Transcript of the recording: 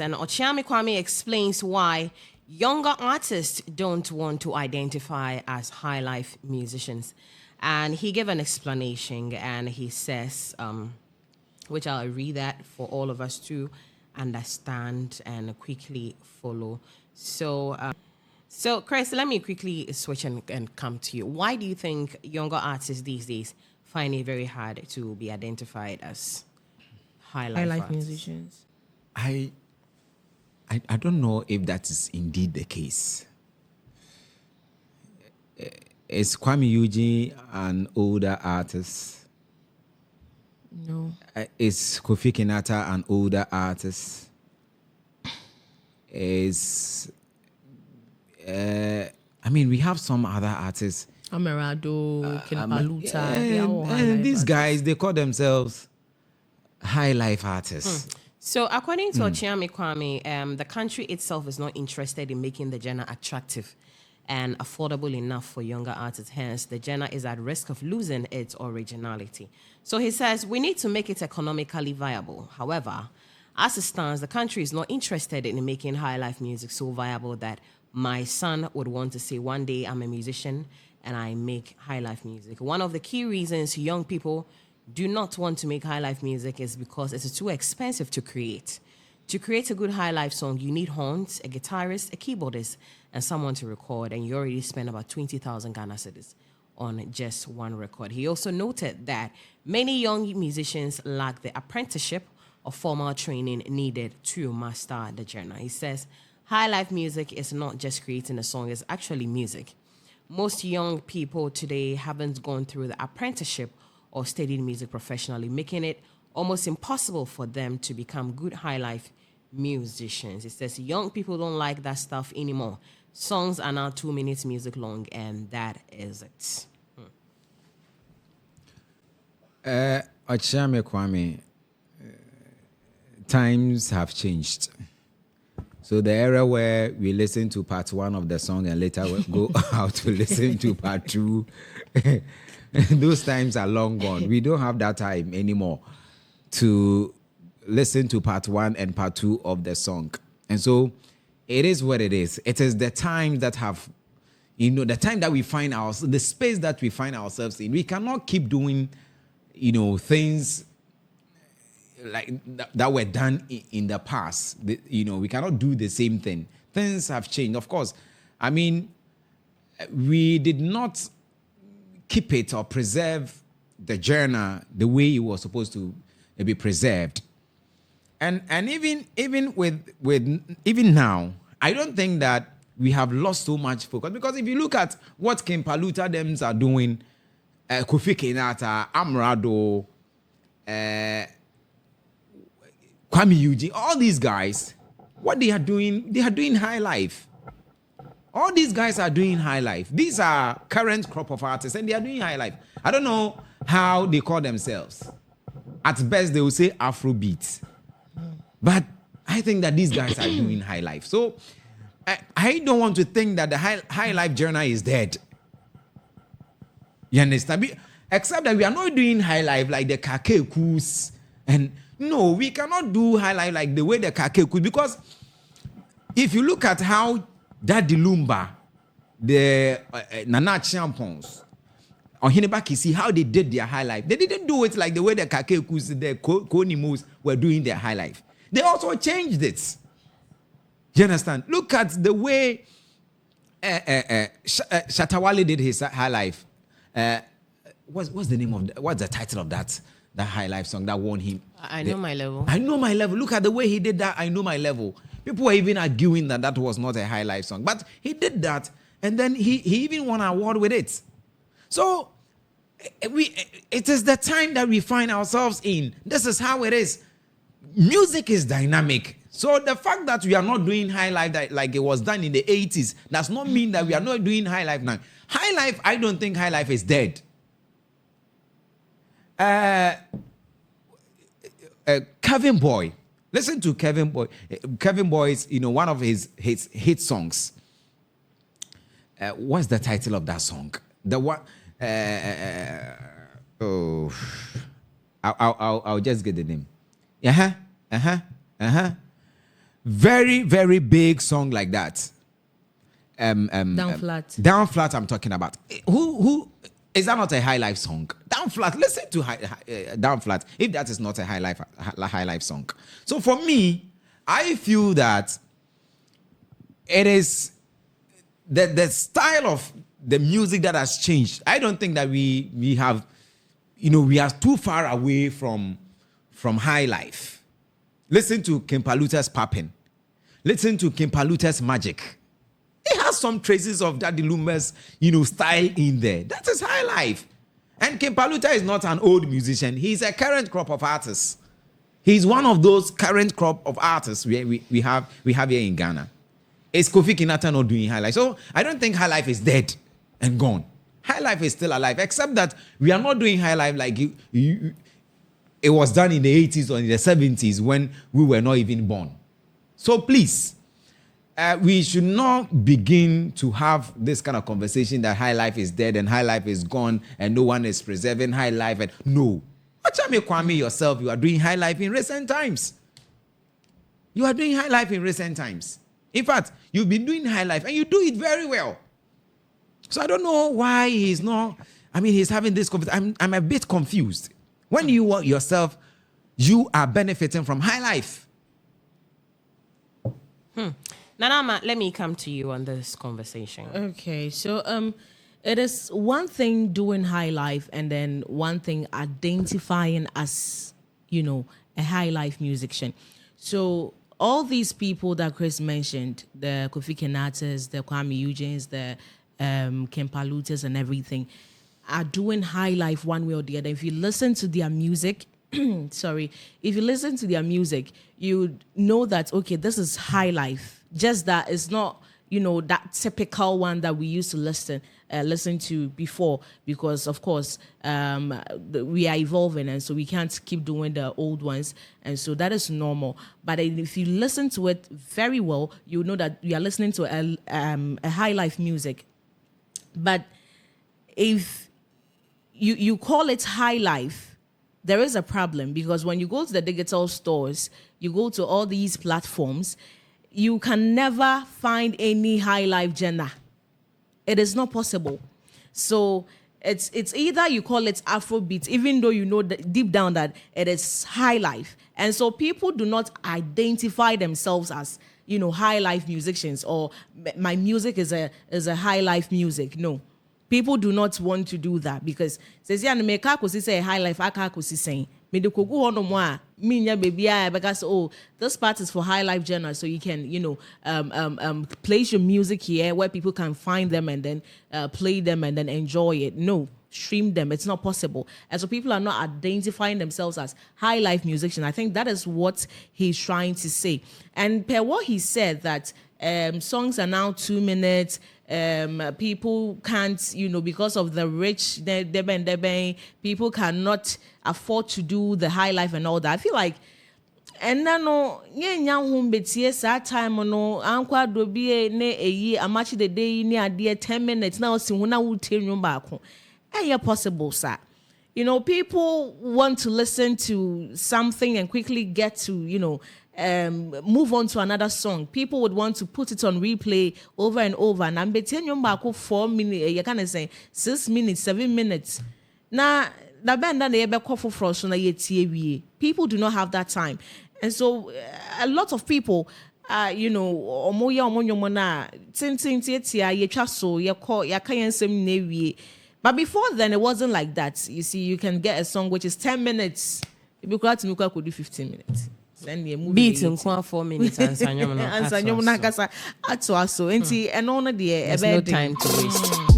And Okyeame Kwame explains why younger artists don't want to identify as high life musicians. And he gave an explanation and he says, which I'll read that for all of us to understand and quickly follow. So, Chris, let me quickly switch and come to you. Why do you think younger artists these days find it very hard to be identified as high life musicians? I don't know if that is indeed the case. Is Kwame Eugene an older artist? No. Is Kofi Kinata an older artist? Is we have some other artists. Amerado, Kinpaluta, and these guys, they call themselves high life artists. So, according to Okyeame Kwame, the country itself is not interested in making the genre attractive and affordable enough for younger artists. Hence, the genre is at risk of losing its originality. So he says, we need to make it economically viable. However, as it stands, the country is not interested in making high life music so viable that my son would want to say, one day I'm a musician and I make high life music. One of the key reasons young people do not want to make high life music is because it's too expensive to create. To create a good high life song, you need horns, a guitarist, a keyboardist, and someone to record, and you already spend about 20,000 Ghana cedis on just one record. He also noted that many young musicians lack the apprenticeship or formal training needed to master the genre. He says, high life music is not just creating a song, it's actually music. Most young people today haven't gone through the apprenticeship or studied music professionally, making it almost impossible for them to become good high life musicians. It says young people don't like that stuff anymore. Songs are now 2 minutes music long, and that is it. Okyeame Kwame, times have changed. So the era where we listen to part one of the song and later we go out to listen to part two, those times are long gone. We don't have that time anymore to listen to part one and part two of the song. And so it is what it is. It is the time that have, the time that we find ourselves, the space that we find ourselves in. We cannot keep doing, things like that were done in the past. We cannot do the same thing. Things have changed. Of course, we did not keep it or preserve the journey the way it was supposed to be preserved. And even now, I don't think that we have lost so much focus, because if you look at what Kinpaluta them are doing, Kofi Kinata, Amrado, Kwame Eugene, all these guys, what they are doing high life. All these guys are doing high life. These are current crop of artists, and they are doing high life. I don't know how they call themselves. At best, they will say Afrobeat. But I think that these guys are doing high life. So I don't want to think that the high life journey is dead. You understand? Except that we are not doing high life like the Kakekus. And no, we cannot do high life like the way the Kakekus. Because if you look at how Daddy Lumba, the Nana Champons, or Hinebaki, how they did their high life, they didn't do it like the way the Kakekus, the Konimos were doing their high life. They also changed it. You understand? Look at the way Shatawale did his high life. What's the name of what's the title of that high life song that won him? I Know My Level. I Know My Level. Look at the way he did that. I Know My Level. People were even arguing that was not a high life song, but he did that, and then he even won an award with it. So it is the time that we find ourselves in. This is how it is. Music is dynamic. So the fact that we are not doing high life like it was done in the 80s does not mean that we are not doing high life now. High life, I don't think high life is dead. Kevin Boy. Listen to Kevin Boy. Kevin Boy's, one of his hit songs. What's the title of that song? The one. I'll just get the name. very, very big song like that. Down flat. Down flat. I'm talking about. Who is that not a Highlife song? Down flat. Listen to Down flat. If that is not a Highlife song, so for me, I feel that it is the style of the music that has changed. I don't think that we have, we are too far away from Highlife. Listen to Kimpaluta's Poppin'. Listen to Kimpaluta's Magic. It has some traces of Daddy Luma's, style in there. That is Highlife. And Kimpaluta is not an old musician. He's a current crop of artists. He's one of those current crop of artists we have here in Ghana. Is Kofi Kinata not doing Highlife? So I don't think Highlife is dead and gone. Highlife is still alive, except that we are not doing Highlife like it was done in the 80s or in the 70s when we were not even born. So please, we should not begin to have this kind of conversation that Highlife is dead and Highlife is gone and no one is preserving Highlife. And no. Okyeame Kwame yourself, you are doing Highlife in recent times. You are doing Highlife in recent times. In fact, you've been doing Highlife and you do it very well. So I don't know why he's not, he's having this conversation. I'm a bit confused. When you work yourself, you are benefiting from Highlife. Nanama, let me come to you on this conversation. Okay, so it is one thing doing Highlife and then one thing identifying as, a Highlife musician. So all these people that Chris mentioned, the Kofi Kinatas, the Kwame Eugenes, the Kimpalutas and everything, are doing Highlife one way or the other. If you listen to their music, if you listen to their music, you know that, okay, this is Highlife. Just that it's not, that typical one that we used to listen to before, because of course we are evolving, and so we can't keep doing the old ones, and so that is normal. But if you listen to it very well, you know that you are listening to a Highlife music. But if you call it Highlife, there is a problem, because when you go to the digital stores, you go to all these platforms, you can never find any Highlife genre. It is not possible. So it's either you call it Afrobeat, even though you know that deep down that it is Highlife. And so people do not identify themselves as, Highlife musicians, or my music is a Highlife music. No. People do not want to do that, because says yeah, me ka ko say Highlife, aka ko say me de kogu hono mo a me nya baby a because this part is for Highlife genre, so you can place your music here where people can find them and then play them and then enjoy it. No, stream them. It's not possible. And so people are not identifying themselves as Highlife musicians. I think that is what he's trying to say. And per what he said, that songs are now 2 minutes. People can't, because of the rich, people cannot afford to do the Highlife and all that. I feel like, and no, home time no, Uncle Dobie ne a match the day near dear 10 minutes now. See when I would tell you back. Yeah, possible, sir. People want to listen to something and quickly get to, move on to another song. People would want to put it on replay over and over. And I'm betting you back 4 minutes, you can say 6 minutes, 7 minutes. Now, the band that they call for frost on a people do not have that time. And so a lot of people but before then, it wasn't like that. You see, you can get a song which is 10 minutes. If you could do 15 minutes. Then the movie beat in 4 minutes and and all the there's no time to waste.